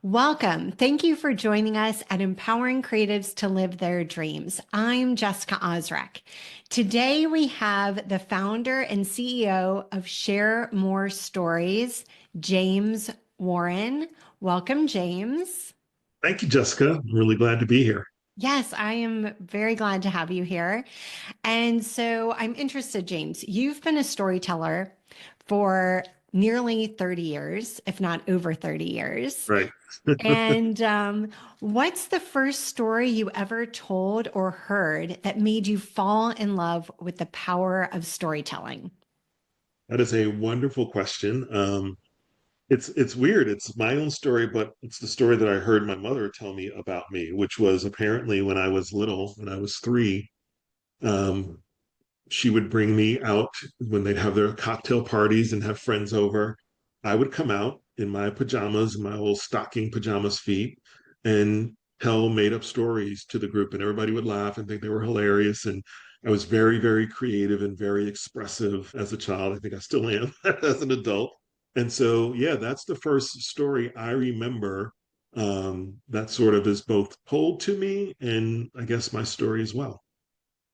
Welcome. Thank you for joining us at Empowering Creatives to Live Their Dreams. I'm Jessica Ozrek. Today we have the founder and CEO of Share More Stories, James Warren. Welcome, James. Thank you, Jessica. I'm really glad to be here. Yes, I am very glad to have you here. And so I'm interested, James. You've been a storyteller for nearly 30 years, if not over 30 years. Right. And what's the first story you ever told or heard that made you fall in love with the power of storytelling? That is a wonderful question. It's weird. It's my own story, but it's the story that I heard my mother tell me about me, which was apparently when I was little, when I was three, um, she would bring me out when they'd have their cocktail parties and have friends over. I would come out in my pajamas, my old stocking pajamas feet, and tell made up stories to the group, and everybody would laugh and think they were hilarious. And I was very, very creative and very expressive as a child. I think I still am as an adult. And so, yeah, that's the first story I remember that sort of is both told to me and I guess my story as well.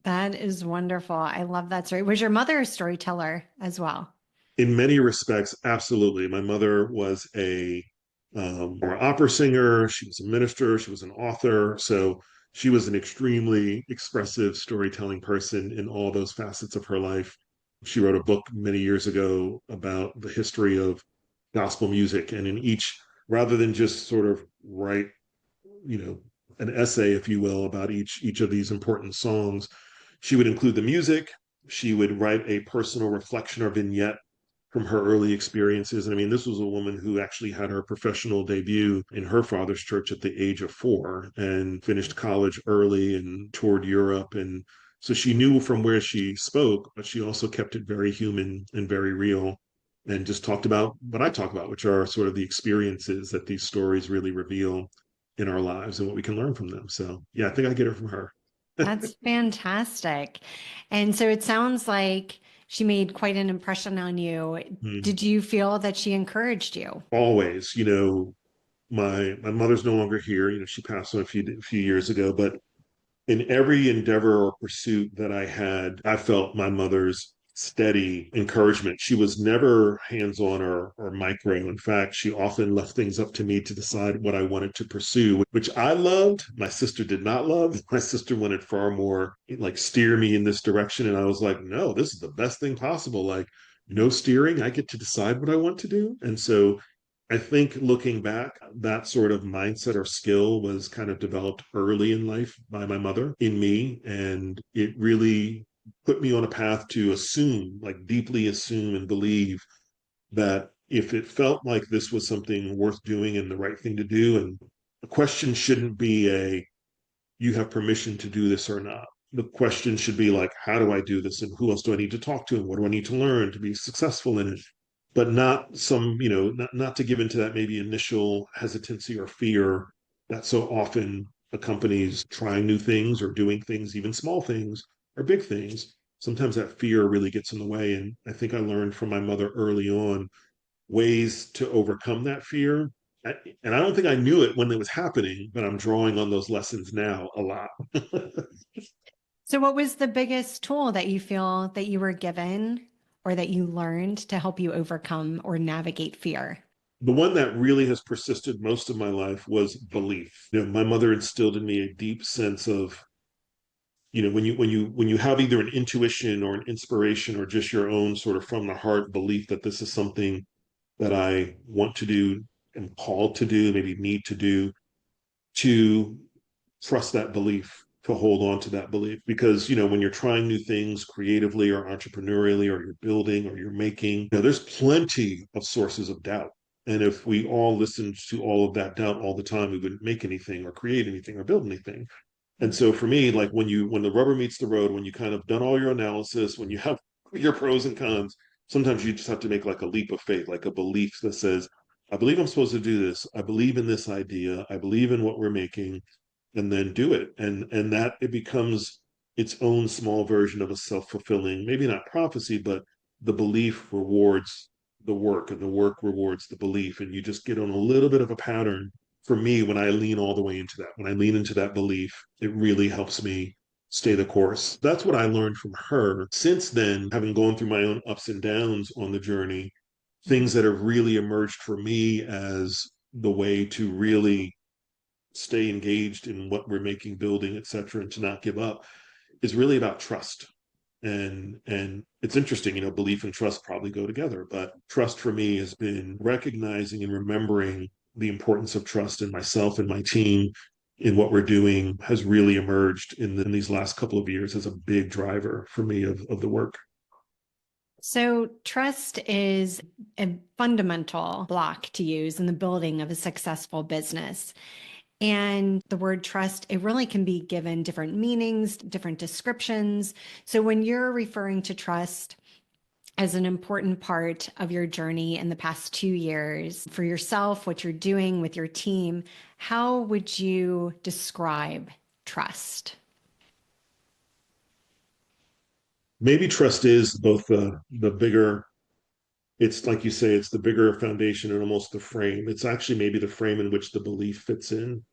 That is wonderful. I love that story. Was your mother a storyteller as well? In many respects, absolutely. My mother was an opera singer. She was a minister. She was an author. So she was an extremely expressive storytelling person in all those facets of her life. She wrote a book many years ago about the history of gospel music. And in each, rather than just sort of write, you know, an essay, if you will, about each of these important songs, she would include the music. She would write a personal reflection or vignette from her early experiences. And I mean, this was a woman who actually had her professional debut in her father's church at the age of 4 and finished college early and toured Europe. And so she knew from where she spoke, but she also kept it very human and very real and just talked about what I talk about, which are sort of the experiences that these stories really reveal in our lives and what we can learn from them. So, yeah, I think I get it from her. That's fantastic. And so it sounds like she made quite an impression on you. Did you feel that she encouraged you? Always, my mother's no longer here. She passed on a few years ago, but in every endeavor or pursuit that I had, I felt my mother's steady encouragement. She was never hands-on or micro. In fact, she often left things up to me to decide what I wanted to pursue, which I loved. My sister did not love. My sister wanted far more, like steer me in this direction. And I was like, no, this is the best thing possible. Like, no steering. I get to decide what I want to do. And so I think looking back, that sort of mindset or skill was kind of developed early in life by my mother in me. And it really put me on a path to assume, like deeply assume and believe that if it felt like this was something worth doing and the right thing to do, and the question shouldn't be you have permission to do this or not. The question should be like, how do I do this? And who else do I need to talk to? And what do I need to learn to be successful in it? But not not to give into that maybe initial hesitancy or fear that so often accompanies trying new things or doing things, even small things or big things. Sometimes that fear really gets in the way. And I think I learned from my mother early on ways to overcome that fear. And I don't think I knew it when it was happening, but I'm drawing on those lessons now a lot. So, what was the biggest tool that you feel that you were given or that you learned to help you overcome or navigate fear? The one that really has persisted most of my life was belief. My mother instilled in me a deep sense of, when you have either an intuition or an inspiration or just your own sort of from the heart belief that this is something that I want to do and called to do, maybe need to do, to trust that belief, to hold on to that belief. Because, when you're trying new things creatively or entrepreneurially, or you're building or you're making, there's plenty of sources of doubt. And if we all listened to all of that doubt all the time, we wouldn't make anything or create anything or build anything. And so for me, like when the rubber meets the road, when you kind of done all your analysis, when you have your pros and cons, sometimes you just have to make like a leap of faith, like a belief that says, I believe I'm supposed to do this. I believe in this idea. I believe in what we're making, and then do it. And that it becomes its own small version of a self-fulfilling, maybe not prophecy, but the belief rewards the work and the work rewards the belief. And you just get on a little bit of a pattern for me, when I lean all the way into that, when I lean into that belief, it really helps me stay the course. That's what I learned from her. Since then, having gone through my own ups and downs on the journey, things that have really emerged for me as the way to really stay engaged in what we're making, building, et cetera, and to not give up is really about trust. And it's interesting, belief and trust probably go together, but trust for me has been recognizing and remembering the importance of trust in myself and my team in what we're doing has really emerged in these last couple of years as a big driver for me of the work. So, trust is a fundamental block to use in the building of a successful business. And the word trust, it really can be given different meanings, different descriptions. So, when you're referring to trust as an important part of your journey in the past 2 years for yourself, what you're doing with your team, how would you describe trust? Maybe trust is both the bigger, it's like you say, it's the bigger foundation and almost the frame. It's actually maybe the frame in which the belief fits in.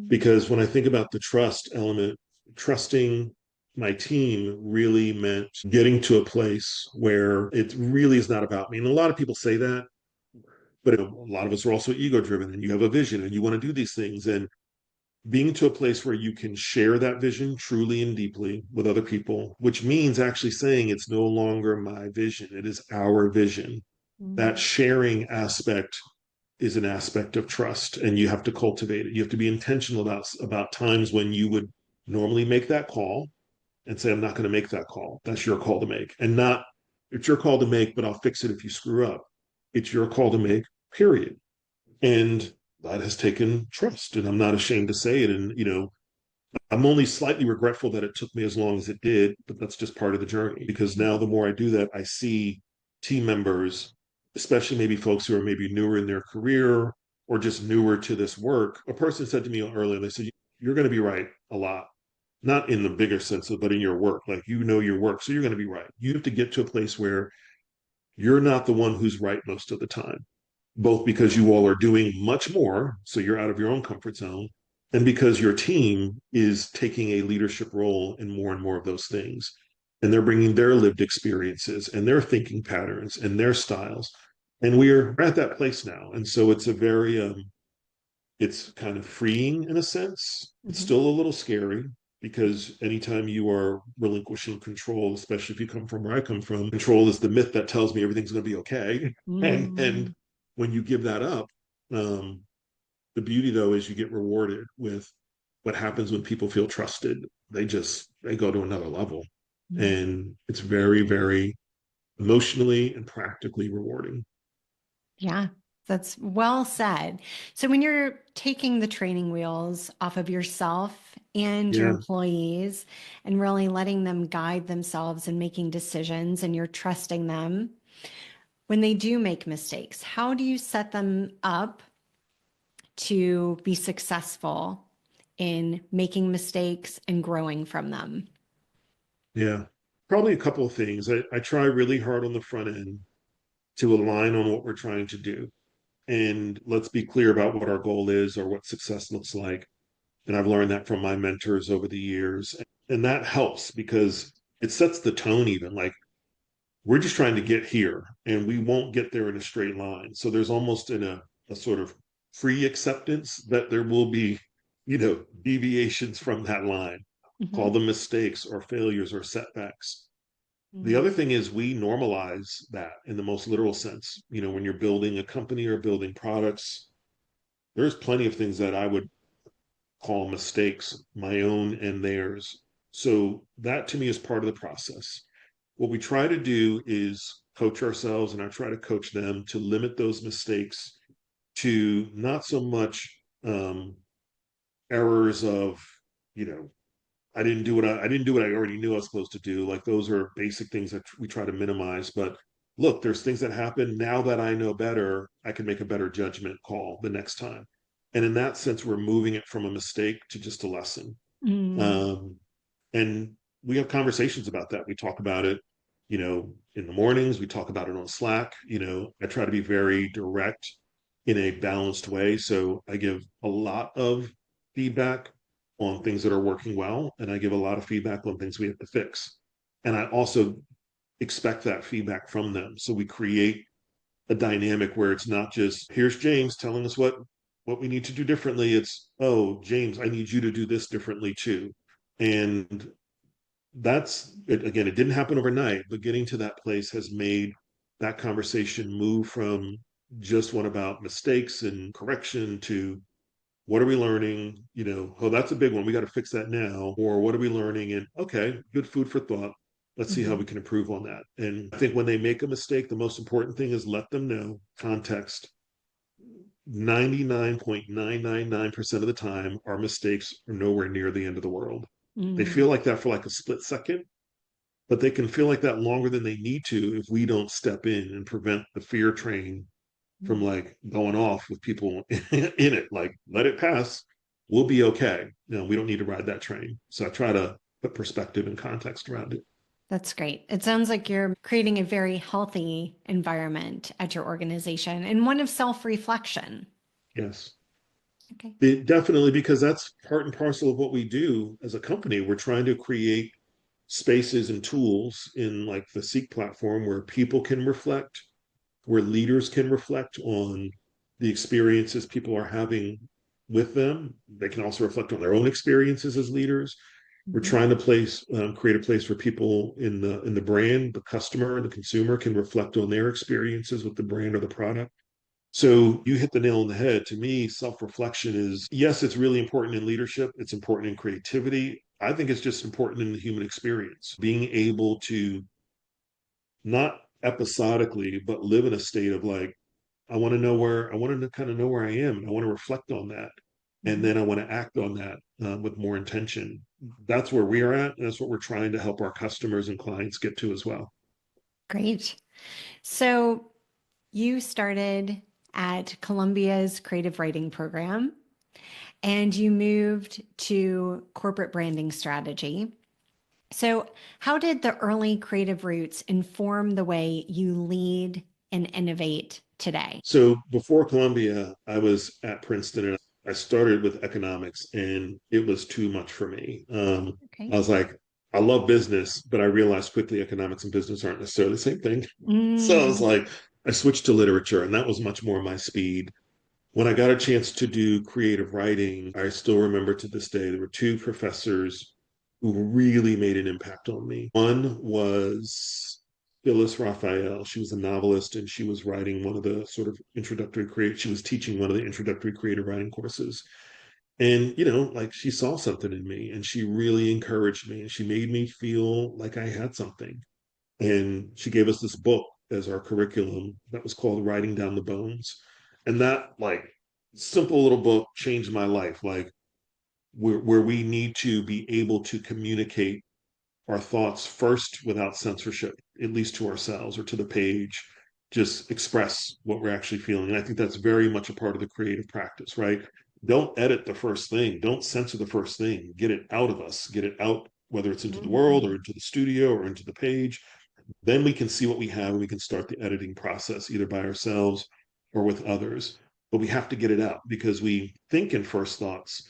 Because when I think about the trust element, trusting my team really meant getting to a place where it really is not about me. And a lot of people say that, but a lot of us are also ego driven and you have a vision and you want to do these things. And being to a place where you can share that vision truly and deeply with other people, which means actually saying it's no longer my vision, it is our vision. That Mm. sharing aspect is an aspect of trust and you have to cultivate it. You have to be intentional about times when you would normally make that call and say, I'm not going to make that call. That's your call to make. And not, it's your call to make, but I'll fix it if you screw up. It's your call to make, period. And that has taken trust. And I'm not ashamed to say it. And, I'm only slightly regretful that it took me as long as it did, but that's just part of the journey. Because now the more I do that, I see team members, especially maybe folks who are maybe newer in their career or just newer to this work. A person said to me earlier, they said, you're going to be right a lot, not in the bigger sense of, but in your work. Like, your work. So you're going to be right. You have to get to a place where you're not the one who's right most of the time, both because you all are doing much more, so you're out of your own comfort zone, and because your team is taking a leadership role in more and more of those things. And they're bringing their lived experiences and their thinking patterns and their styles. And we're at that place now. And so it's a very, it's kind of freeing in a sense. It's Mhm. still a little scary because anytime you are relinquishing control, especially if you come from where I come from, control is the myth that tells me everything's going to be okay. And Mm. when you give that up, um, the beauty though is you get rewarded with what happens when people feel trusted. They go to another level, Mm. and it's very, very emotionally and practically rewarding. Yeah, that's well said. So when you're taking the training wheels off of yourself and your Yeah, employees and really letting them guide themselves and making decisions and you're trusting them when they do make mistakes, how do you set them up to be successful in making mistakes and growing from them? yeah. Probably a couple of things. I try really hard on the front end to align on what we're trying to do. And let's be clear about what our goal is or what success looks like. And I've learned that from my mentors over the years. And that helps because it sets the tone, even like we're just trying to get here and we won't get there in a straight line. So there's almost a sort of free acceptance that there will be, deviations from that line, call Mhm. them mistakes or failures or setbacks. The Mm. other thing is we normalize that in the most literal sense. When you're building a company or building products, there's plenty of things that I would call mistakes, my own and theirs. So that to me is part of the process. What we try to do is coach ourselves and I try to coach them to limit those mistakes to not so much errors of, you know, I didn't do what I already knew I was supposed to do. Like those are basic things that we try to minimize. But look, there's things that happen now that I know better. I can make a better judgment call the next time. And in that sense, we're moving it from a mistake to just a lesson. Mm. Um, and we have conversations about that. We talk about it, in the mornings. We talk about it on Slack. I try to be very direct in a balanced way. So I give a lot of feedback on things that are working well, and I give a lot of feedback on things we have to fix. And I also expect that feedback from them. So we create a dynamic where it's not just here's James telling us what we need to do differently. It's, oh, James, I need you to do this differently too. And that's it, again, it didn't happen overnight, but getting to that place has made that conversation move from just one about mistakes and correction to what are we learning? Oh, that's a big one. We got to fix that now. Or what are we learning? And okay, good food for thought. Let's see how we Mhm. can improve on that. And I think when they make a mistake, the most important thing is let them know context. 99.999% of the time, our mistakes are nowhere near the end of the world. They Mhm. feel like that for like a split second, but they can feel like that longer than they need to if we don't step in and prevent the fear train from like going off with people in it. Like, let it pass. We'll be okay. We don't need to ride that train. So I try to put perspective and context around it. That's great. It sounds like you're creating a very healthy environment at your organization and one of self-reflection. Yes. Okay. Definitely, because that's part and parcel of what we do as a company. We're trying to create spaces and tools in like the Seek platform where people can reflect, where leaders can reflect on the experiences people are having with them. They can also reflect on their own experiences as leaders. We're Mhm. trying to create a place where people in the brand, the customer, the consumer can reflect on their experiences with the brand or the product. So you hit the nail on the head. To me, self-reflection is, yes, it's really important in leadership. It's important in creativity. I think it's just important in the human experience. Being able to not episodically, but live in a state of like, I want to kind of know where I am. And I want to reflect on that. And Mhm. then I want to act on that with more intention. That's where we are at. And that's what we're trying to help our customers and clients get to as well. Great. So you started at Columbia's creative writing program and you moved to corporate branding strategy. So, how did the early creative roots inform the way you lead and innovate today? So before Columbia, I was at Princeton and I started with economics and it was too much for me. Okay. I was like, I love business, but I realized quickly economics and business aren't necessarily the same thing. So I was Hmm. like, I switched to literature and that was much more my speed. When I got a chance to do creative writing, I still remember to this day, there were two professors who really made an impact on me. One was Phyllis Raphael. She was a novelist and she was writing one of the sort of she was teaching one of the introductory creative writing courses. And, like she saw something in me and she really encouraged me and she made me feel like I had something. And she gave us this book as our curriculum that was called Writing Down the Bones. And that like simple little book changed my life. Like where we need to be able to communicate our thoughts first without censorship, at least to ourselves or to the page, just express what we're actually feeling. And I think that's very much a part of the creative practice, right? Don't edit the first thing, don't censor the first thing, get it out of us, get it out, whether it's into the world or Hmm. into the studio or into the page. Then we can see what we have and we can start the editing process either by ourselves or with others. But we have to get it out because we think in first thoughts,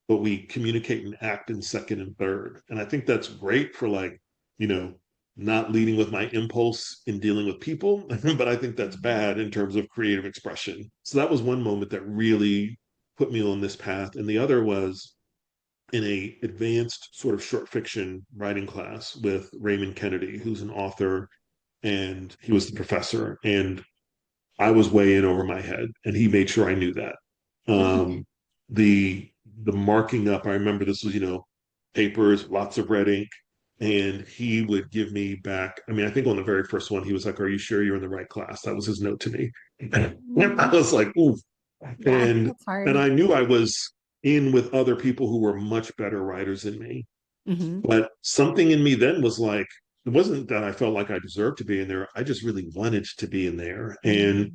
but we communicate and act in second and third. And I think that's great for like, you know, not leading with my impulse in dealing with people, but I think that's bad in terms of creative expression. So that was one moment that really put me on this path. And the other was in a advanced sort of short fiction writing class with Raymond Kennedy, who's an author, and he was the professor. And I was way in over my head, and he made sure I knew that. Um, the the marking up, I remember this was, papers, lots of red ink, and he would give me back. I mean, I think on the very first one, he was like, "Are you sure you're in the right class?" That was his note to me. I was like, "Ooh," Yeah, and that's and hard. I knew I was in with other people who were much better writers than me. Hmm. But something in me then was like, it wasn't that I felt like I deserved to be in there. I just really wanted to be in there. And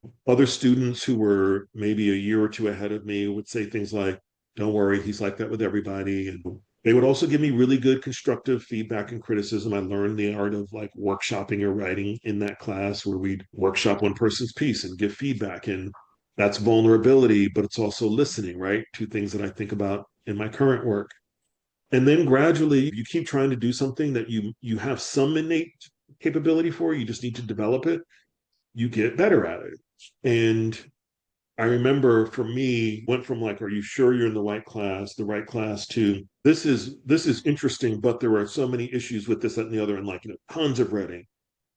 Hmm. other students who were maybe a year or two ahead of me would say things like, don't worry, he's like that with everybody. And they would also give me really good constructive feedback and criticism. I learned the art of like workshopping your writing in that class where we'd workshop one person's piece and give feedback. And That's vulnerability, but it's also listening, right? Two things that I think about in my current work. And then gradually you keep trying to do something that you have some innate capability for, you just need to develop it, you get better at it. And I remember for me, went from like, are you sure you're in the right class to this is interesting, but there are so many issues with this, that, and the other, and like, tons of reading.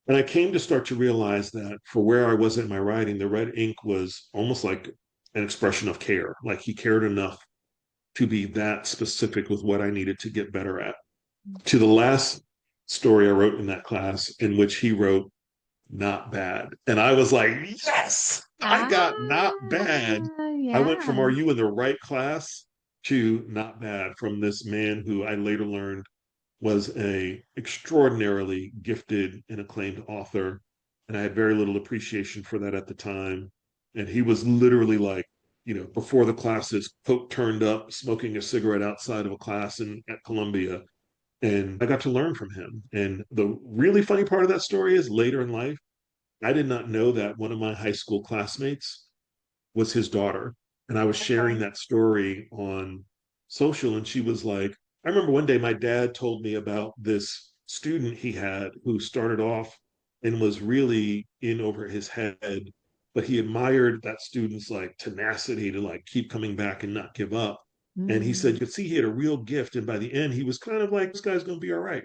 And I came to start to realize that for where I was in my writing, the red ink was almost like an expression of care. Like he cared enough to be that specific with what I needed to get better at. To the last story I wrote in that class, in which he wrote not bad. And I was like, yes, I Ah, got not bad. I went from are yeah. you in the right class to not bad from this man who I later learned was a extraordinarily gifted and acclaimed author. And I had very little appreciation for that at the time. And he was literally like, before the classes, coat turned up, smoking a cigarette outside of a class at Columbia. And I got to learn from him. And the really funny part of that story is later in life, I did not know that one of my high school classmates was his daughter. And I was sharing Okay. that story on social, and she was like, I remember one day my dad told me about this student he had who started off and was really in over his head, but he admired that student's like tenacity to like keep coming back and not give up. And he said Mm. you could see he had a real gift. And by the end, he was kind of like, this guy's going to be all right.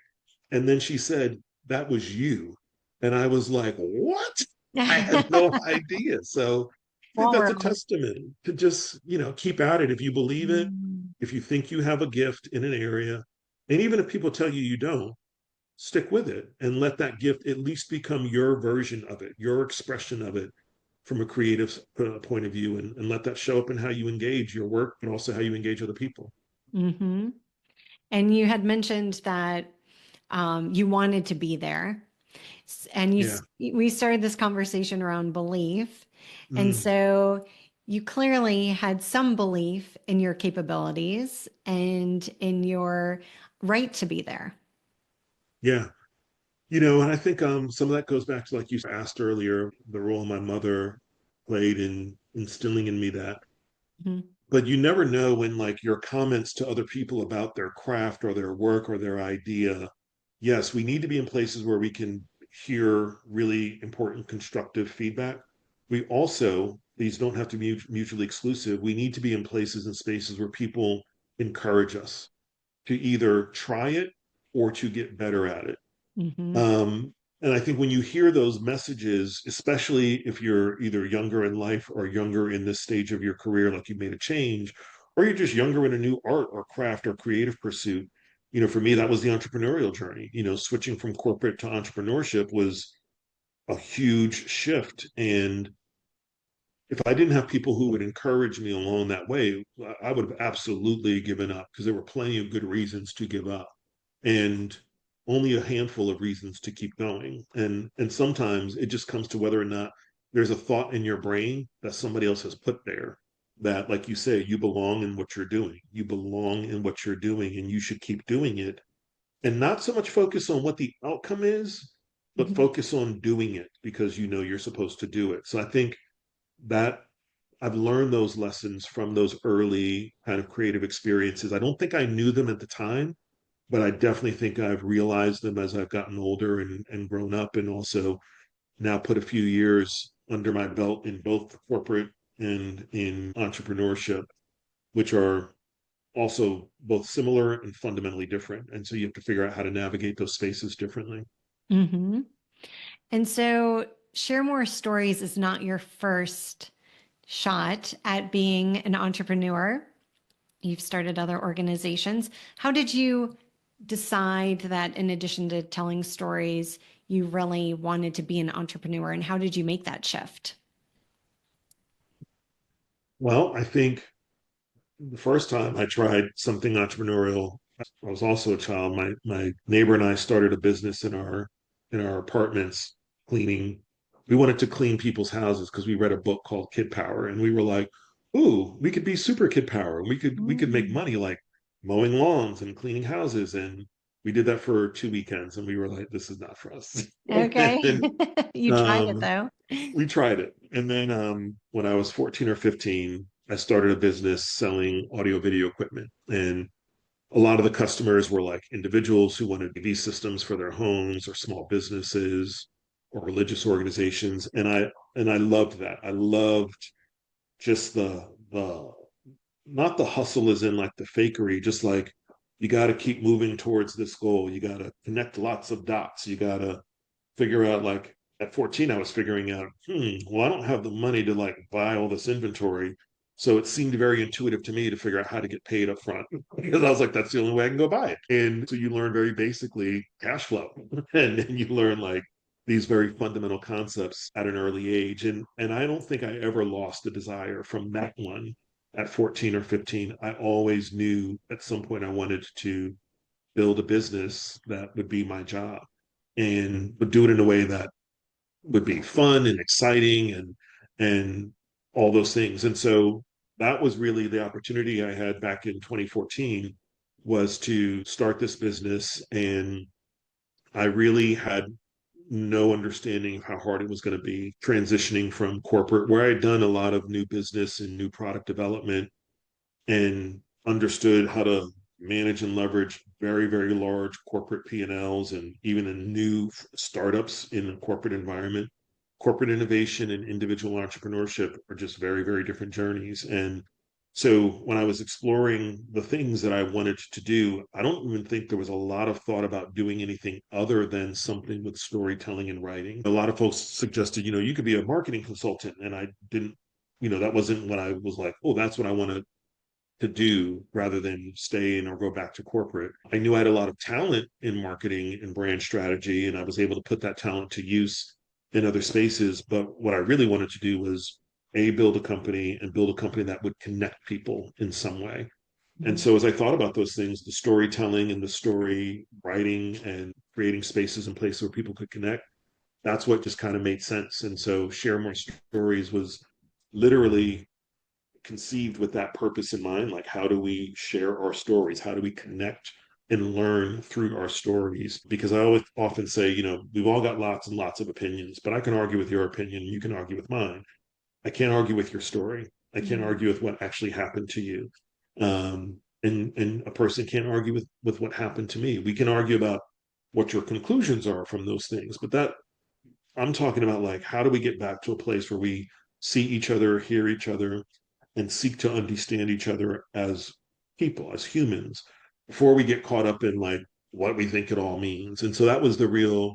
And then she said, that was you. And I was like, what? I had no idea. So I think Small that's a world. testament to just, keep at it. If you believe it, Mm. if you think you have a gift in an area, and even if people tell you you don't, stick with it and let that gift at least become your version of it, your expression of it from a creative point of view, and let that show up in how you engage your work, but also how you engage other people. Hmm. And you had mentioned that you wanted to be there. And Yeah. we started this conversation around belief. And Mm, so you clearly had some belief in your capabilities and in your right to be there. yeah. And I think some of that goes back to, like you asked earlier, the role my mother played in instilling in me that. Mhm. But you never know when, like, your comments to other people about their craft or their work or their idea. Yes, we need to be in places where we can hear really important constructive feedback. We also, these don't have to be mutually exclusive. We need to be in places and spaces where people encourage us to either try it or to get better at it. Mhm. Um, and I think when you hear those messages, especially if you're either younger in life or younger in this stage of your career, like you made a change, or you're just younger in a new art or craft or creative pursuit, for me, that was the entrepreneurial journey. Switching from corporate to entrepreneurship was a huge shift. And if I didn't have people who would encourage me along that way, I would have absolutely given up because there were plenty of good reasons to give up and only a handful of reasons to keep going. And sometimes it just comes to whether or not there's a thought in your brain that somebody else has put there that, like you say, you belong in what you're doing. You belong in what you're doing and you should keep doing it. And not so much focus on what the outcome is, but Mhm. focus on doing it because you know you're supposed to do it. So I think that I've learned those lessons from those early kind of creative experiences. I don't think I knew them at the time, but I definitely think I've realized them as I've gotten older and grown up, and also now put a few years under my belt in both corporate and in entrepreneurship, which are also both similar and fundamentally different. And so you have to figure out how to navigate those spaces differently. Mhm. And so Share More Stories is not your first shot at being an entrepreneur. You've started other organizations. How did you decide that in addition to telling stories, you really wanted to be an entrepreneur? And how did you make that shift? Well, I think the first time I tried something entrepreneurial, I was also a child. My neighbor and I started a business in our apartments cleaning. We wanted to clean people's houses because we read a book called Kid Power, and we were like, "Ooh, we could be super kid power. And we could make Mm. money like mowing lawns and cleaning houses." And we did that for 2 weekends, and we were like, "This is not for us." Okay. and You tried it um, though. we tried it, And then when I was 14 or 15, I started a business selling audio video equipment. And a lot of the customers were like individuals who wanted AV systems for their homes or small businesses or religious organizations. And I loved that. I loved just the not the hustle as in like the fakery, just like you got to keep moving towards this goal. You got to connect lots of dots. You got to figure out like at 14 I was figuring out well I don't have the money to like buy all this inventory, so it seemed very intuitive to me to figure out how to get paid up front because I was like that's the only way I can go buy it. And so you learn very basically cash flow and then you learn like these very fundamental concepts at an early age, and I don't think I ever lost the desire from that one. At 14 or 15 I always knew at some point I wanted to build a business that would be my job and would do it in a way that would be fun and exciting and all those things. And so that was really the opportunity I had back in 2014 was to start this business. And I really had no understanding of how hard it was going to be transitioning from corporate, where I'd done a lot of new business and new product development and understood how to manage and leverage very, very large corporate P&Ls and even in new startups in a corporate environment. Corporate innovation and individual entrepreneurship are just very, very different journeys. And so when I was exploring the things that I wanted to do, I don't even think there was a lot of thought about doing anything other than something with storytelling and writing. A lot of folks suggested, you could be a marketing consultant. And I didn't, that wasn't what I was like, oh, that's what I want to do rather than stay in or go back to corporate. I knew I had a lot of talent in marketing and brand strategy, and I was able to put that talent to use in other spaces. But what I really wanted to do was build a company and build a company that would connect people in some way. And so as I thought about those things, the storytelling and the story writing and creating spaces and places where people could connect, that's what just kind of made sense. And so Share More Stories was literally conceived with that purpose in mind. Like, how do we share our stories? How do we connect and learn through our stories? Because I always often say, we've all got lots and lots of opinions, but I can argue with your opinion. You can argue with mine. I can't argue with your story. I can't argue with what actually happened to you. And a person can't argue with what happened to me. We can argue about what your conclusions are from those things, but that I'm talking about like how do we get back to a place where we see each other, hear each other, and seek to understand each other as people, as humans, before we get caught up in like what we think it all means. And so that was the real,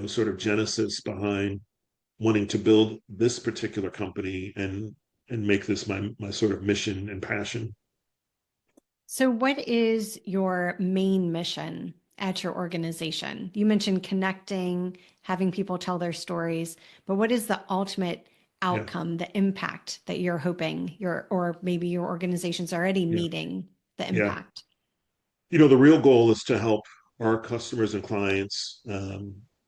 sort of genesis behind wanting to build this particular company and make this my sort of mission and passion. So, what is your main mission at your organization? You mentioned connecting, having people tell their stories, but what is the ultimate Yeah, outcome, the impact that you're hoping or maybe your organization's already yeah, meeting the yeah. impact? The real goal is to help our customers and clients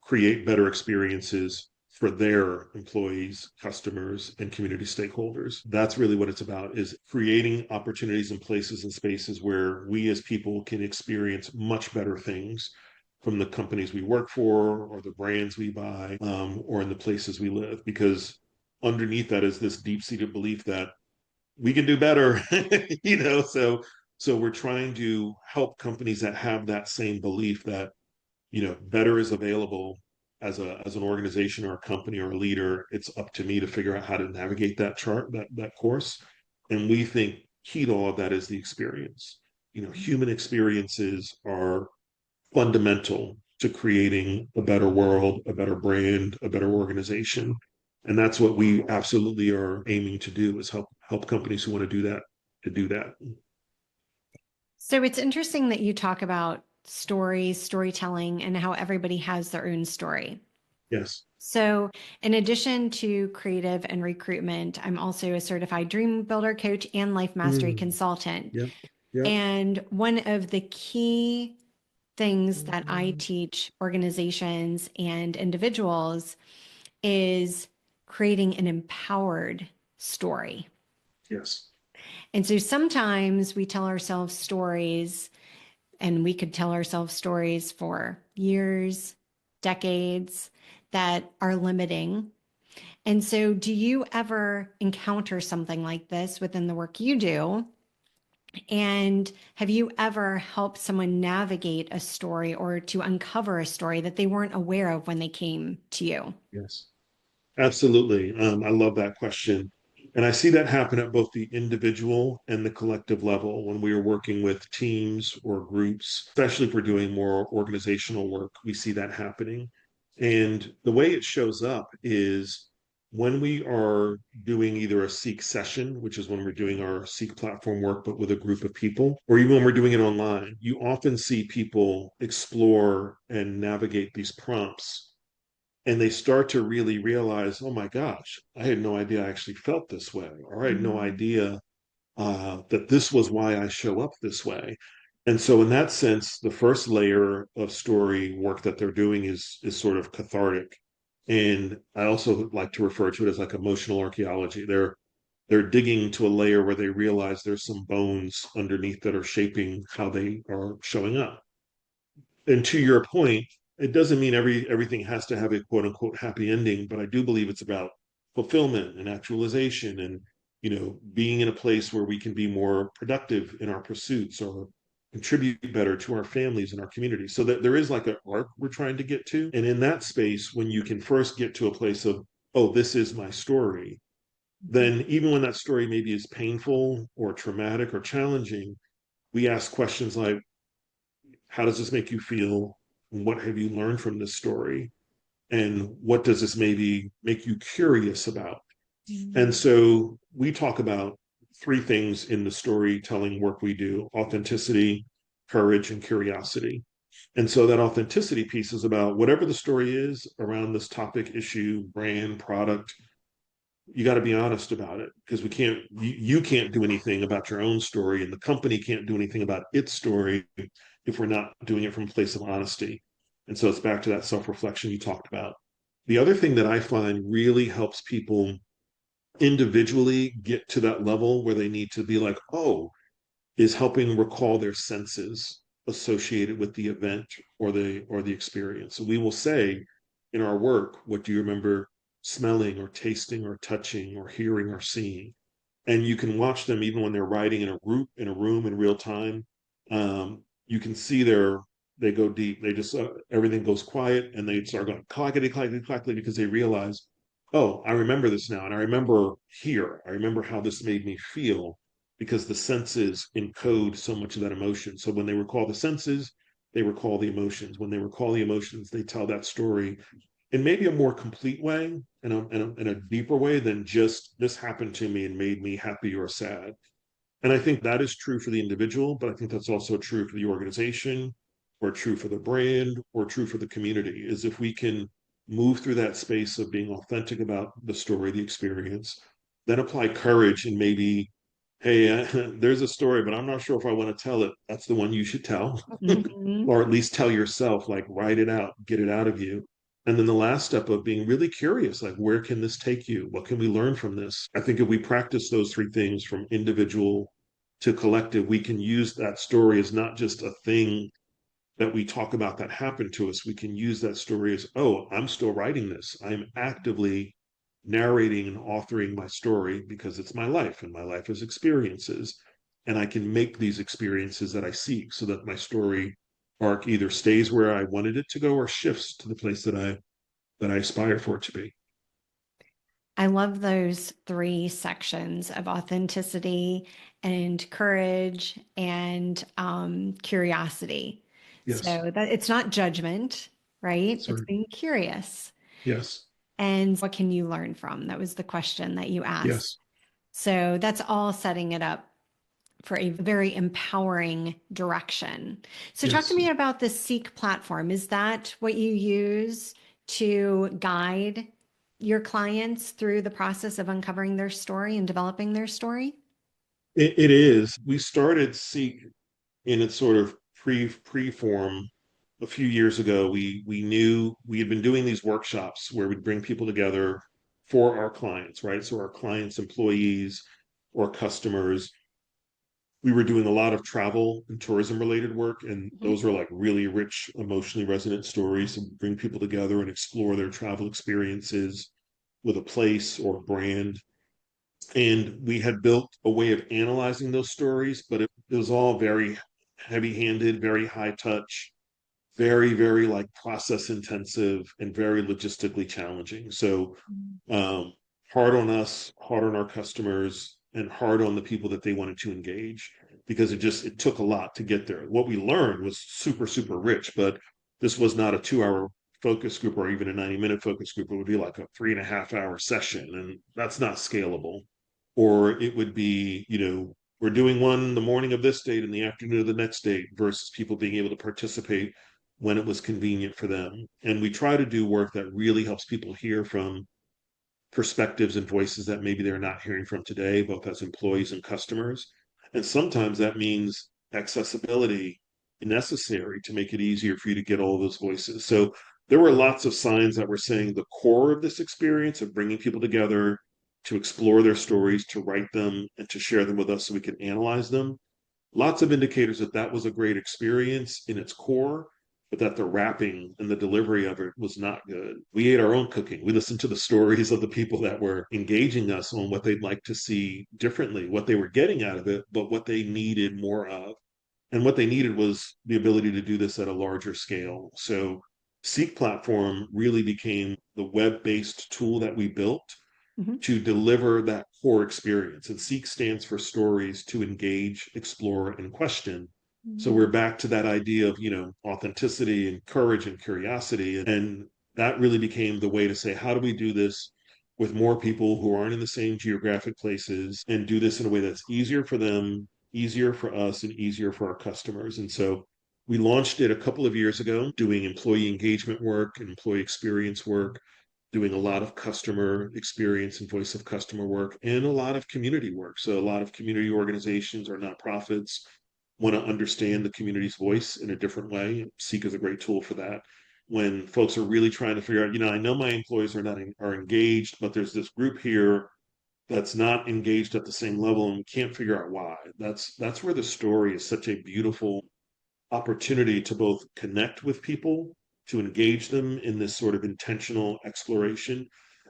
create better experiences for their employees, customers, and community stakeholders. That's really what it's about, is creating opportunities and places and spaces where we as people can experience much better things from the companies we work for or the brands we buy or in the places we live. Because underneath that is this deep-seated belief that we can do better. So we're trying to help companies that have that same belief that better is available. As an organization or a company or a leader, it's up to me to figure out how to navigate that chart, that course. And we think key to all of that is the experience. Human experiences are fundamental to creating a better world, a better brand, a better organization. And that's what we absolutely are aiming to do, is help companies who want to do that to do that. So, it's interesting that you talk about stories, storytelling, and how everybody has their own story. Yes. So, in addition to creative and recruitment, I'm also a certified dream builder coach and life mastery Mm, consultant. yep. Yep. And one of the key things that I teach organizations and individuals is creating an empowered story. Yes. And so sometimes we tell ourselves stories, and we could tell ourselves stories for years, decades that are limiting. And so, do you ever encounter something like this within the work you do? And have you ever helped someone navigate a story or to uncover a story that they weren't aware of when they came to you? Yes. Absolutely. I love that question. And I see that happen at both the individual and the collective level when we are working with teams or groups, especially if we're doing more organizational work, we see that happening. And the way it shows up is when we are doing either a Seek session, which is when we're doing our Seek platform work, but with a group of people, or even when we're doing it online, you often see people explore and navigate these prompts and they start to really realize, oh my gosh, I had no idea I actually felt this way, or I had no Mm-hmm. idea that this was why I show up this way. And so, in that sense, the first layer of story work that they're doing is sort of cathartic, and I also like to refer to it as like emotional archaeology. They're digging to a layer where they realize there's some bones underneath that are shaping how they are showing up. And to your point, it doesn't mean everything has to have a quote unquote happy ending, but I do believe it's about fulfillment and actualization and being in a place where we can be more productive in our pursuits or contribute better to our families and our communities. So that there is like an arc we're trying to get to. And in that space, when you can first get to a place of, oh, this is my story, then even when that story maybe is painful or traumatic or challenging, we ask questions like, how does this make you feel? What have you learned from this story? And what does this maybe make you curious about? And Mm-hmm. so we talk about three things in the storytelling work we do: authenticity, courage, and curiosity. And so that authenticity piece is about whatever the story is around this topic, issue, brand, product. You got to be honest about it because you can't do anything about your own story, and the company can't do anything about its story if we're not doing it from a place of honesty. And so it's back to that self reflection you talked about. The other thing that I find really helps people individually get to that level where they need to be like, oh, is helping recall their senses associated with the event or the experience. So we will say in our work, what do you remember smelling or tasting or touching or hearing or seeing? And you can watch them even when they're writing in a group in a room in real time. You can see they go deep. They just everything goes quiet and they start going clackety clackety clackety because they realize, oh, I remember this now, and I remember here. I remember how this made me feel because the senses encode so much of that emotion. So when they recall the senses, they recall the emotions. When they recall the emotions, they tell that story in maybe a more complete way, in a deeper way than just this happened to me and made me happy or sad. And I think that is true for the individual, but I think that's also true for the organization, or true for the brand, or true for the community. Is if we can move through that space of being authentic about the story, the experience, then apply courage and maybe, hey, there's a story, but I'm not sure if I want to tell it. That's the one you should tell, Mm-hmm. or at least tell yourself, like write it out, get it out of you. And then the last step of being really curious, like where can this take you? What can we learn from this? I think if we practice those three things from individual to collective, we can use that story as not just a thing that we talk about that happened to us. We can use that story as, oh, I'm still writing this. I'm actively narrating and authoring my story because it's my life and my life is experiences. And I can make these experiences that I seek so that my story arc either stays where I wanted it to go or shifts to the place that I aspire for it to be. I love those three sections of authenticity and courage and curiosity. Yes. So that it's not judgment, right? It's Sorry. being curious. Yes. And what can you learn from? That was the question that you asked. Yes. So that's all setting it up for a very empowering direction. So talk to Yes. me about the Seek platform. Is that what you use to guide your clients through the process of uncovering their story and developing their story? It is. We started Seek in its sort of pre form a few years ago. We knew we had been doing these workshops where we'd bring people together for our clients, right? So our clients, employees, or customers. We were doing a lot of travel and tourism related work, and Mhm. those are like really rich, emotionally resonant stories to bring people together and explore their travel experiences. with a place or a brand. And we had built a way of analyzing those stories, but it was all very heavy handed, very high touch, very, very like process intensive and very logistically challenging. So um, hard on us, hard on our customers, and hard on the people that they wanted to engage because it took a lot to get there. What we learned was super, super rich, but this was not a 2 hour focus group or even a 90-minute focus group. It would be like a 3.5 hour session, and that's not scalable. Or it would be, we're doing one the morning of this date and the afternoon of the next date versus people being able to participate when it was convenient for them. And we try to do work that really helps people hear from perspectives and voices that maybe they're not hearing from today, both as employees and customers. And sometimes that means accessibility necessary to make it easier for you to get all those voices. So there were lots of signs that were saying the core of this experience of bringing people together to explore their stories, to write them, and to share them with us so we can analyze them. Lots of indicators that that was a great experience in its core, but that the wrapping and the delivery of it was not good. We ate our own cooking. We listened to the stories of the people that were engaging us on what they'd like to see differently, what they were getting out of it, but what they needed more of. And what they needed was the ability to do this at a larger scale. So Seek platform really became the web-based tool that we built Mhm. to deliver that core experience. And SEEK stands for stories to engage, explore, and question. So we're Mhm. back to that idea of, authenticity and courage and curiosity. And that really became the way to say, how do we do this with more people who aren't in the same geographic places and do this in a way that's easier for them, easier for us, and easier for our customers? And so we launched it a couple of years ago, doing employee engagement work and employee experience work, doing a lot of customer experience and voice of customer work, and a lot of community work. So a lot of community organizations or nonprofits want to understand the community's voice in a different way. Seek is a great tool for that. When folks are really trying to figure out, I know my employees are engaged, but there's this group here that's not engaged at the same level, and we can't figure out why. That's where the story is such a beautiful opportunity to both connect with people, to engage them in this sort of intentional exploration,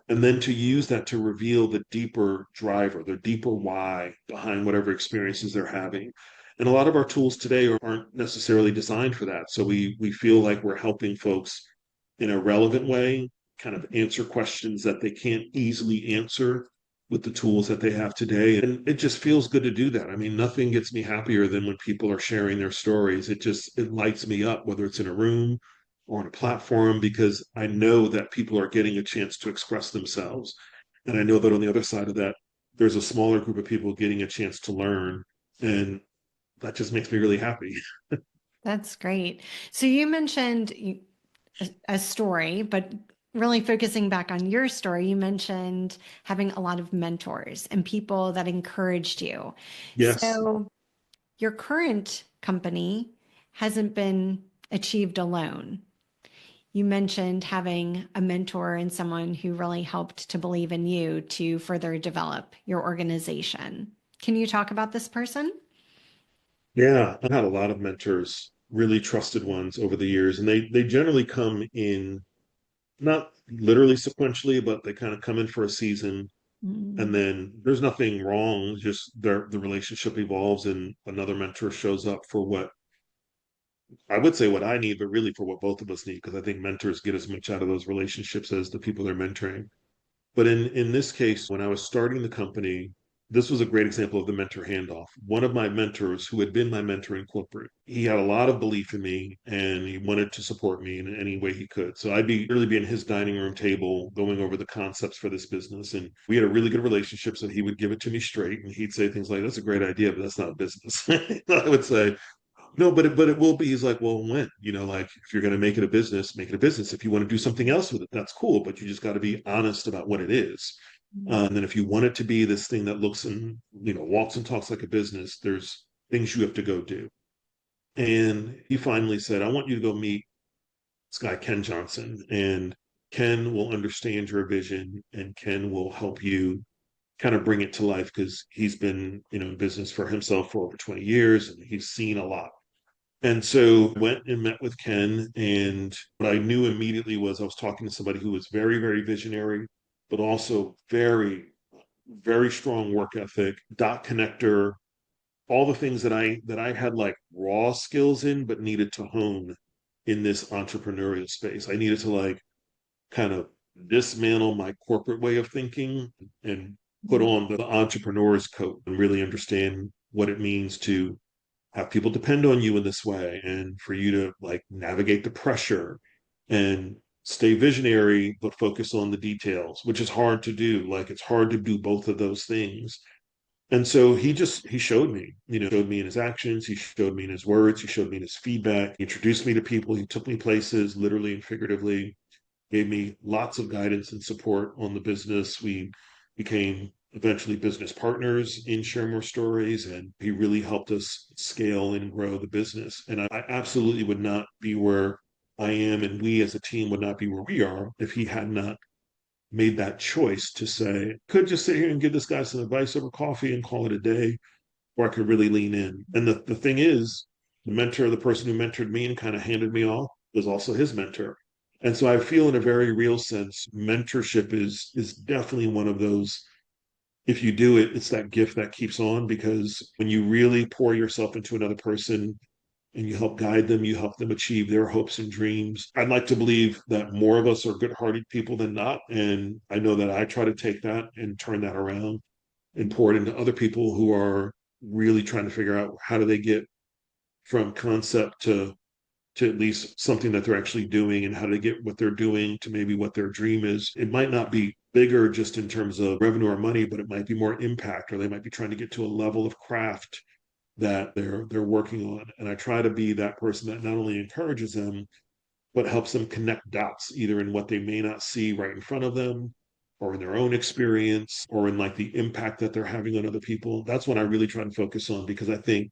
and then to use that to reveal the deeper driver, the deeper why behind whatever experiences they're having. And a lot of our tools today aren't necessarily designed for that. So we feel like we're helping folks in a relevant way, kind of answer questions that they can't easily answer with the tools that they have today. And it just feels good to do that. I mean, nothing gets me happier than when people are sharing their stories. It lights me up, whether it's in a room or on a platform, because I know that people are getting a chance to express themselves. And I know that on the other side of that, there's a smaller group of people getting a chance to learn. And that just makes me really happy. That's great. So you mentioned a story, but really focusing back on your story, you mentioned having a lot of mentors and people that encouraged you. Yes. So your current company hasn't been achieved alone. You mentioned having a mentor and someone who really helped to believe in you to further develop your organization. Can you talk about this person? Yeah, I've had a lot of mentors, really trusted ones over the years, and they generally come in not literally sequentially, but they kind of come in for a season, and Mm. then there's nothing wrong, just the relationship evolves and another mentor shows up for what I would say what I need, but really for what both of us need, because I think mentors get as much out of those relationships as the people they're mentoring. But in this case, when I was starting the company, this was a great example of the mentor handoff. One of my mentors, who had been my mentor in corporate, he had a lot of belief in me and he wanted to support me in any way he could. So I'd be really be in his dining room table going over the concepts for this business. And we had a really good relationship. So he would give it to me straight and he'd say things like, "That's a great idea, but that's not a business." I would say, "No, but it will be." He's like, "Well, when? Like if you're going to make it a business, make it a business. If you want to do something else with it, that's cool, but you just got to be honest about what it is. And then if you want it to be this thing that looks and walks and talks like a business, there's things you have to go do." And he finally said, "I want you to go meet this guy Ken Johnson, and Ken will understand your vision, and Ken will help you kind of bring it to life because he's been in business for himself for over 20 years and he's seen a lot." And so went and met with Ken. And what I knew immediately was I was talking to somebody who was very, very visionary but also very, very strong work ethic, dot connector, all the things that I had like raw skills in, but needed to hone in this entrepreneurial space. I needed to like kind of dismantle my corporate way of thinking and put on the entrepreneur's coat and really understand what it means to have people depend on you in this way and for you to like navigate the pressure and stay visionary but focus on the details, which is hard to do. Like it's hard to do both of those things. And so he showed me, showed me in his actions, he showed me in his words, he showed me in his feedback, he introduced me to people, he took me places, literally and figuratively, gave me lots of guidance and support on the business. We became eventually business partners in Share More Stories, and he really helped us scale and grow the business. And I absolutely would not be where I am, and we as a team would not be where we are if he had not made that choice to say, could just sit here and give this guy some advice over coffee and call it a day, or I could really lean in. And the thing is, the mentor, the person who mentored me and kind of handed me off, was also his mentor. And so I feel in a very real sense, mentorship is definitely one of those. If you do it, it's that gift that keeps on because when you really pour yourself into another person and you help guide them, you help them achieve their hopes and dreams. I'd like to believe that more of us are good-hearted people than not. And I know that I try to take that and turn that around and pour it into other people who are really trying to figure out how do they get from concept to at least something that they're actually doing and how to get what they're doing to maybe what their dream is. It might not be bigger just in terms of revenue or money, but it might be more impact, or they might be trying to get to a level of craft that they're working on. And I try to be that person that not only encourages them, but helps them connect dots, either in what they may not see right in front of them, or in their own experience, or in like the impact that they're having on other people. That's what I really try to focus on because I think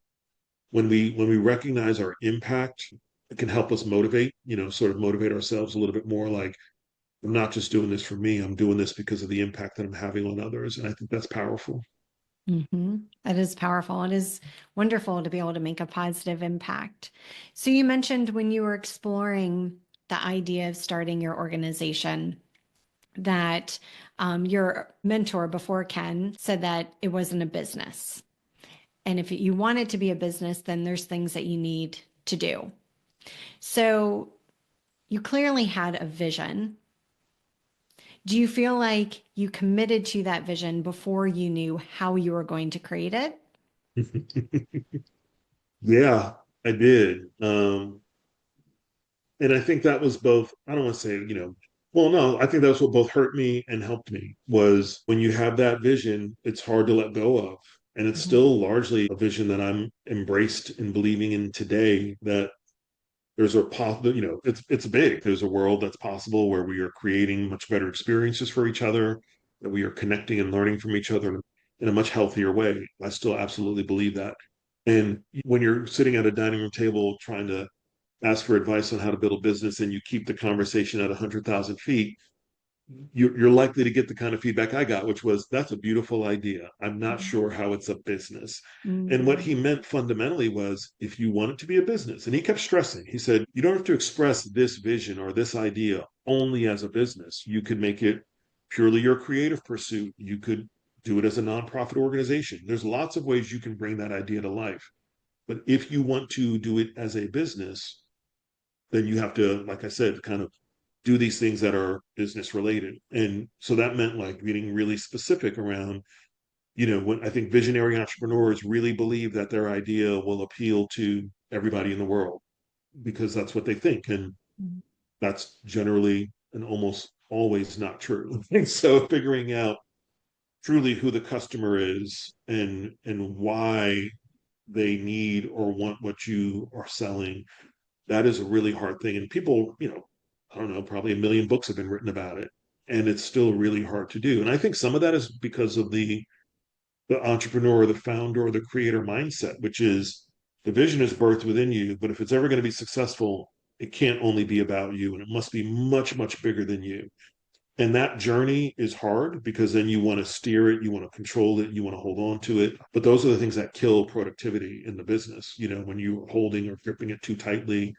when we recognize our impact, it can help us motivate, sort of motivate ourselves a little bit more like I'm not just doing this for me, I'm doing this because of the impact that I'm having on others. And I think that's powerful. That is powerful. It is wonderful to be able to make a positive impact. So you mentioned when you were exploring the idea of starting your organization that your mentor before Ken said that it wasn't a business. And if you want it to be a business, then there's things that you need to do. So you clearly had a vision. Do you feel like you committed to that vision before you knew how you were going to create it? Yeah, I did. And I think that was both, I don't want to say, well, no, I think that's what both hurt me and helped me was when you have that vision, it's hard to let go of. And it's Mhm. still largely a vision that I'm embraced and believing in today that there's a possible, it's big. There's a world that's possible where we are creating much better experiences for each other, that we are connecting and learning from each other in a much healthier way. I still absolutely believe that. And when you're sitting at a dining room table trying to ask for advice on how to build a business and you keep the conversation at 100,000 feet, you're likely to get the kind of feedback I got, which was, that's a beautiful idea. I'm not Mhm. sure how it's a business. And what Mhm. he meant fundamentally was, if you want it to be a business, and he kept stressing, he said, you don't have to express this vision or this idea only as a business. You could make it purely your creative pursuit. You could do it as a nonprofit organization. There's lots of ways you can bring that idea to life. But if you want to do it as a business, then you have to, like I said, kind of do these things that are business related. And so that meant like getting really specific around, when I think visionary entrepreneurs really believe that their idea will appeal to everybody in the world because that's what they think. And that's generally and almost always not true. And so figuring out truly who the customer is and why they need or want what you are selling, that is a really hard thing. And people, I don't know, probably a million books have been written about it. And it's still really hard to do. And I think some of that is because of the entrepreneur or the founder or the creator mindset, which is the vision is birthed within you, but if it's ever going to be successful, it can't only be about you and it must be much, much bigger than you. And that journey is hard because then you want to steer it, you want to control it, you want to hold on to it. But those are the things that kill productivity in the business. When you're holding or gripping it too tightly,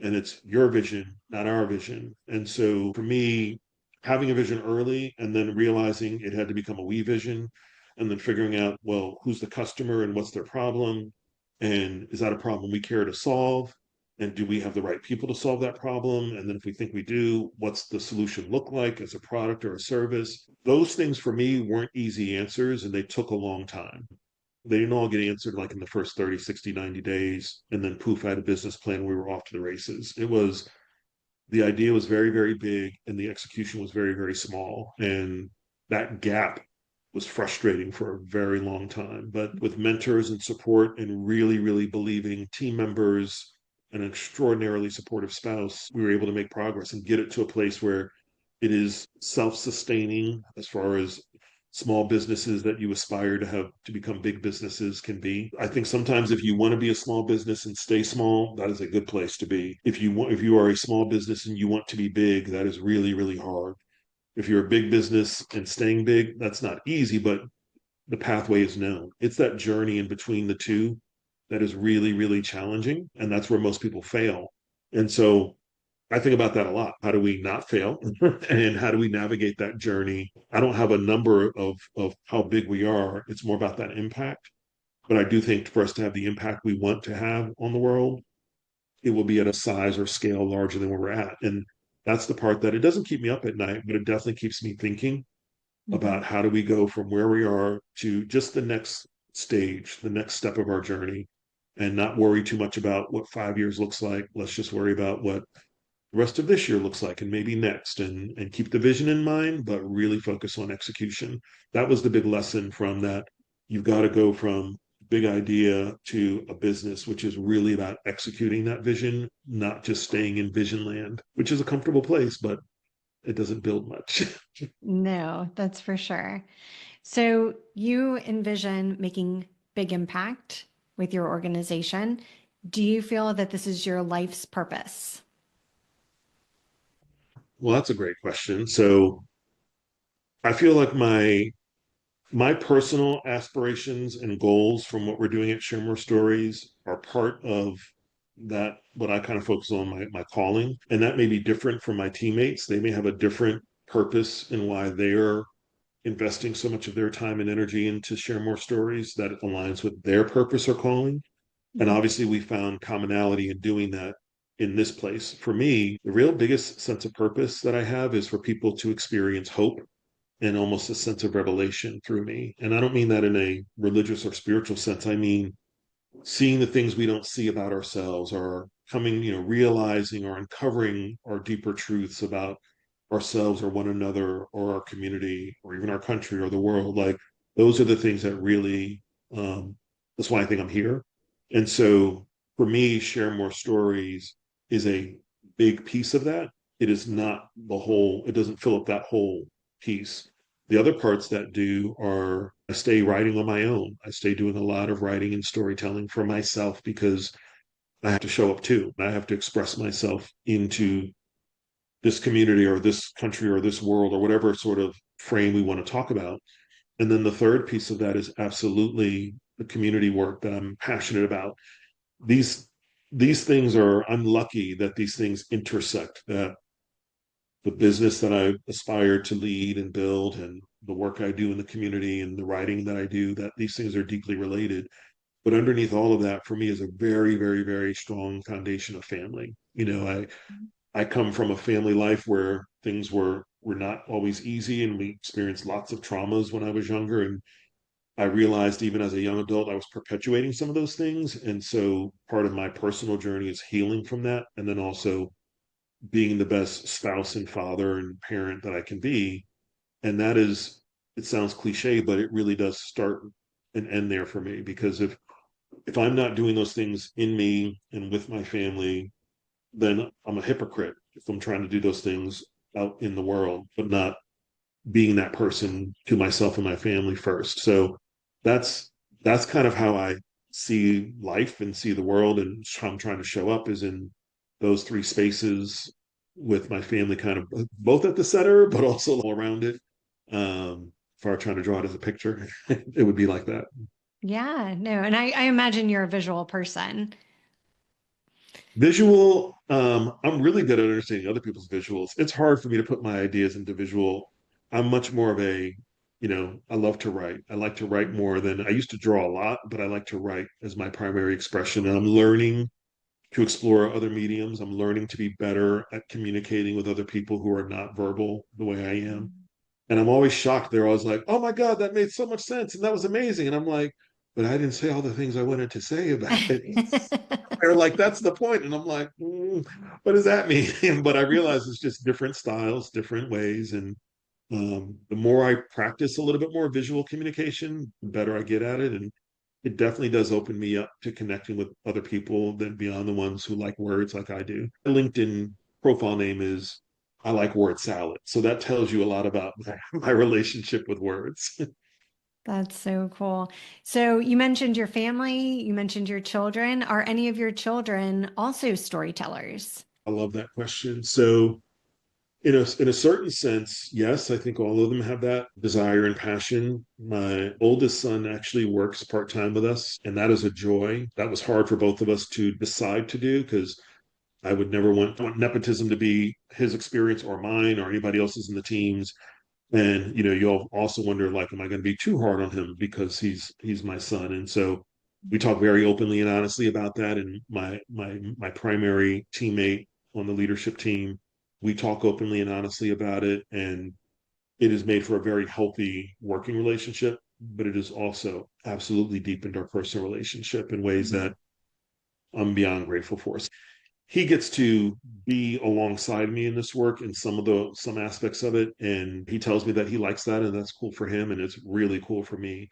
and it's your vision, not our vision. And so for me, having a vision early and then realizing it had to become a we vision and then figuring out, well, who's the customer and what's their problem? And is that a problem we care to solve? And do we have the right people to solve that problem? And then if we think we do, what's the solution look like as a product or a service? Those things for me weren't easy answers and they took a long time. They didn't all get answered like in the first 30, 60, 90 days. And then poof, I had a business plan. We were off to the races. It was the idea was very, very big and the execution was very, very small. And that gap was frustrating for a very long time. But with mentors and support and really, really believing team members, an extraordinarily supportive spouse, we were able to make progress and get it to a place where it is self-sustaining as far as small businesses that you aspire to have to become big businesses can be. I think sometimes if you want to be a small business and stay small, that is a good place to be. If you are a small business and you want to be big, that is really, really hard. If you're a big business and staying big, that's not easy, but the pathway is known. It's that journey in between the two that is really, really challenging. And that's where most people fail. And so I think about that a lot. How do we not fail? And how do we navigate that journey? I don't have a number of how big we are. It's more about that impact. But I do think for us to have the impact we want to have on the world, it will be at a size or scale larger than where we're at. And that's the part that it doesn't keep me up at night, but it definitely keeps me thinking Mhm. about how do we go from where we are to just the next stage, the next step of our journey, and not worry too much about what 5 years looks like. Let's just worry about what the rest of this year looks like and maybe next and keep the vision in mind but really focus on execution. That was the big lesson from that. You've got to go from big idea to a business which is really about executing that vision, not just staying in vision land, which is a comfortable place but it doesn't build much. No, that's for sure. So you envision making big impact with your organization. Do you feel that this is your life's purpose? Well, that's a great question. So I feel like my personal aspirations and goals from what we're doing at Share More Stories are part of that, what I kind of focus on, my calling. And that may be different from my teammates. They may have a different purpose in why they're investing so much of their time and energy into Share More Stories that aligns with their purpose or calling. And Mhm. obviously, we found commonality in doing that in this place. For me, the real biggest sense of purpose that I have is for people to experience hope and almost a sense of revelation through me. And I don't mean that in a religious or spiritual sense. I mean seeing the things we don't see about ourselves or coming, realizing or uncovering our deeper truths about ourselves or one another or our community or even our country or the world. Like those are the things that really, that's why I think I'm here. And so for me, share more stories is a big piece of that. It is not the whole, it doesn't fill up that whole piece. The other parts that do are I stay writing on my own. I stay doing a lot of writing and storytelling for myself because I have to show up too. I have to express myself into this community or this country or this world or whatever sort of frame we want to talk about. And then the third piece of that is absolutely the community work that I'm passionate about. These these things are I'm lucky that these things intersect, that the business that I aspire to lead and build and the work I do in the community and the writing that I do, that these things are deeply related. But underneath all of that, for me, is a very, very, very strong foundation of family. I come from a family life where things were not always easy and we experienced lots of traumas when I was younger. And I realized even as a young adult, I was perpetuating some of those things. And so part of my personal journey is healing from that. And then also being the best spouse and father and parent that I can be. And that is, it sounds cliche, but it really does start and end there for me. Because if I'm not doing those things in me and with my family, then I'm a hypocrite if I'm trying to do those things out in the world, but not being that person to myself and my family first. So that's that's kind of how I see life and see the world and how I'm trying to show up is in those three spaces with my family kind of both at the center, but also all around it. If I were trying to draw it as a picture, it would be like that. Yeah, no. And I imagine you're a visual person. Visual, I'm really good at understanding other people's visuals. It's hard for me to put my ideas into visual. I'm much more of a, I love to write. I like to write more than I used to draw a lot, but I like to write as my primary expression. And I'm learning to explore other mediums. I'm learning to be better at communicating with other people who are not verbal the way I am. And I'm always shocked. They're always like, "Oh my God, that made so much sense. And that was amazing." And I'm like, "But I didn't say all the things I wanted to say about it." They're like, "That's the point." And I'm like, "What does that mean?" But I realize it's just different styles, different ways. And the more I practice a little bit more visual communication, the better I get at it. And it definitely does open me up to connecting with other people than beyond the ones who like words like I do. My LinkedIn profile name is I like word salad. So that tells you a lot about my relationship with words. That's so cool. So you mentioned your family, you mentioned your children. Are any of your children also storytellers? I love that question. So in a certain sense, yes, I think all of them have that desire and passion. My oldest son actually works part-time with us, and that is a joy. That was hard for both of us to decide to do because I would never want nepotism to be his experience or mine or anybody else's in the teams. And you'll also wonder, like, am I going to be too hard on him because he's my son? And so we talk very openly and honestly about that. And my primary teammate on the leadership team, we talk openly and honestly about it. And it has made for a very healthy working relationship, but it has also absolutely deepened our personal relationship in ways that I'm beyond grateful for. He gets to be alongside me in this work in some aspects of it, and he tells me that he likes that, and that's cool for him, and it's really cool for me.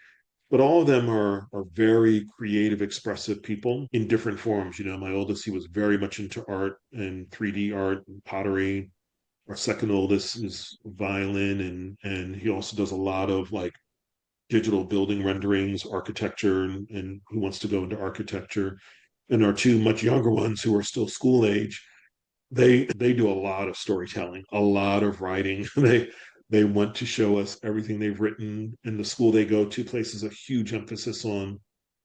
But all of them are very creative, expressive people in different forms. My oldest, he was very much into art and 3D art and pottery. Our second oldest is violin, and he also does a lot of like digital building renderings, architecture, and who wants to go into architecture. And our two much younger ones who are still school age, they do a lot of storytelling, a lot of writing. They want to show us everything they've written. And the school they go to places a huge emphasis on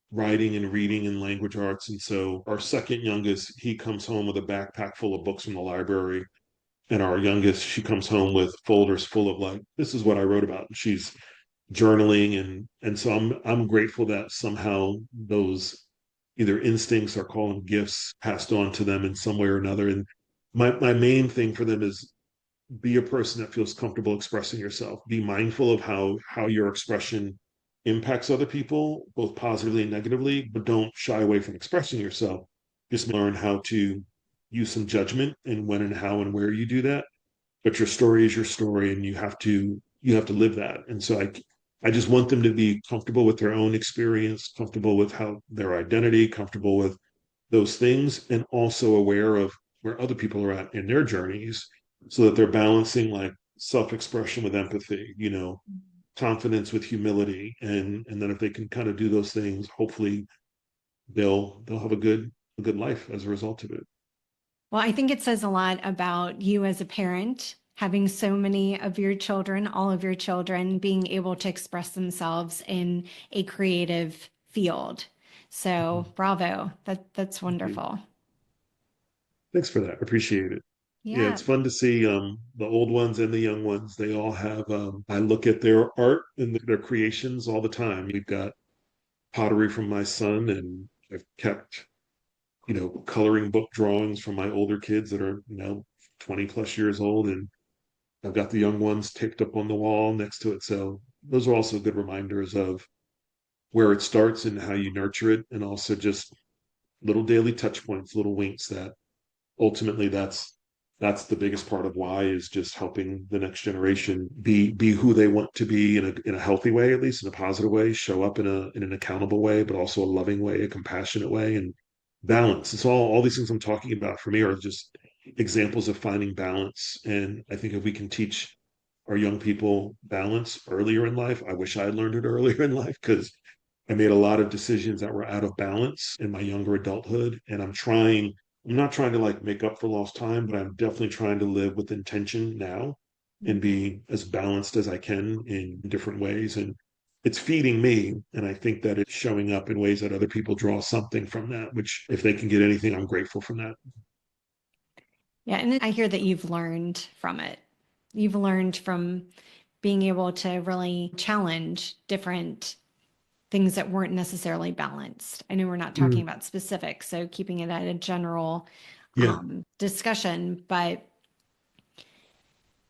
writing and reading and language arts. And so our second youngest, he comes home with a backpack full of books from the library. And our youngest, she comes home with folders full of like, this is what I wrote about. And she's journaling, and so I'm grateful that somehow those either instincts or call them gifts passed on to them in some way or another. And my main thing for them is be a person that feels comfortable expressing yourself. Be mindful of how your expression impacts other people, both positively and negatively, but don't shy away from expressing yourself. Just learn how to use some judgment and when and how and where you do that. But your story is your story, and you have to live that. And so I just want them to be comfortable with their own experience, comfortable with how their identity, comfortable with those things, and also aware of where other people are at in their journeys, so that they're balancing like self-expression with empathy, confidence with humility, and then if they can kind of do those things, hopefully they'll have a good life as a result of it. Well, I think it says a lot about you as a parent, having so many of your children, all of your children, being able to express themselves in a creative field. So, bravo. That's Thank you. wonderful. Thanks for that. Appreciate it. Yeah, Yeah. it's fun to see the old ones and the young ones. They all have I look at their art and their creations all the time. We've got pottery from my son, and I've kept, coloring book drawings from my older kids that are, 20 plus years old, and I've got the young ones taped up on the wall next to it. So those are also good reminders of where it starts and how you nurture it, and also just little daily touch points, little winks that ultimately that's the biggest part of why is just helping the next generation be who they want to be in a healthy way, at least in a positive way, show up in an accountable way, but also a loving way, a compassionate way, and balance. It's all these things I'm talking about for me are just examples of finding balance. And I think if we can teach our young people balance earlier in life, I wish I had learned it earlier in life because I made a lot of decisions that were out of balance in my younger adulthood. And I'm not trying to like make up for lost time, but I'm definitely trying to live with intention now and be as balanced as I can in different ways. And it's feeding me. And I think that it's showing up in ways that other people draw something from that, which if they can get anything, I'm grateful from that. Yeah, and I hear that you've learned from it. You've learned from being able to really challenge different things that weren't necessarily balanced. I know we're not talking Mm, about specifics, so keeping it at a general yeah, discussion, but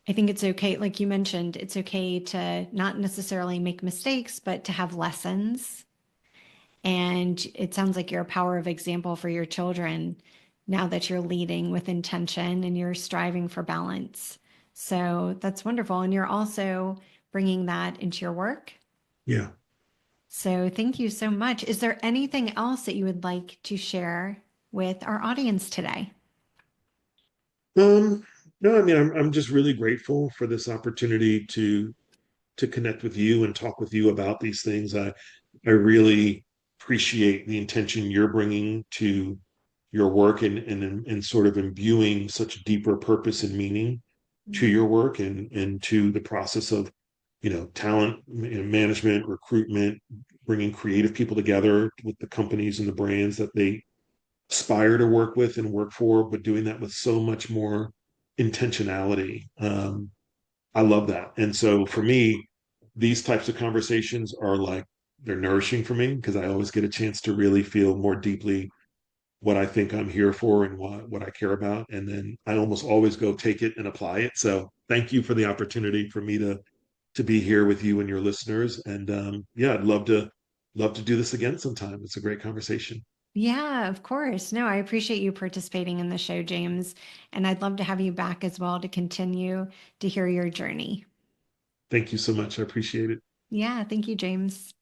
I think it's okay, like you mentioned, it's okay to not necessarily make mistakes, but to have lessons. And it sounds like you're a power of example for your children now that you're leading with intention and you're striving for balance. So that's wonderful. And you're also bringing that into your work. yeah. So thank you so much. Is there anything else that you would like to share with our audience today? Um, no, I mean, I'm just really grateful for this opportunity to connect with you and talk with you about these things. I really appreciate the intention you're bringing to your work and sort of imbuing such deeper purpose and meaning to your work and to the process of, talent management, recruitment, bringing creative people together with the companies and the brands that they aspire to work with and work for, but doing that with so much more intentionality. I love that. And so for me, these types of conversations are like they're nourishing for me because I always get a chance to really feel more deeply what I think I'm here for and what I care about. And then I almost always go take it and apply it. So thank you for the opportunity for me to be here with you and your listeners. And yeah, I'd love to do this again sometime. It's a great conversation. Yeah, of course. No, I appreciate you participating in the show, James. And I'd love to have you back as well to continue to hear your journey. Thank you so much. I appreciate it. Yeah, thank you, James.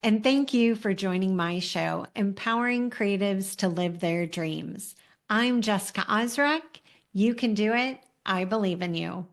And thank you for joining my show, Empowering Creatives to Live Their Dreams. I'm Jessica Ozrek. You can do it. I believe in you.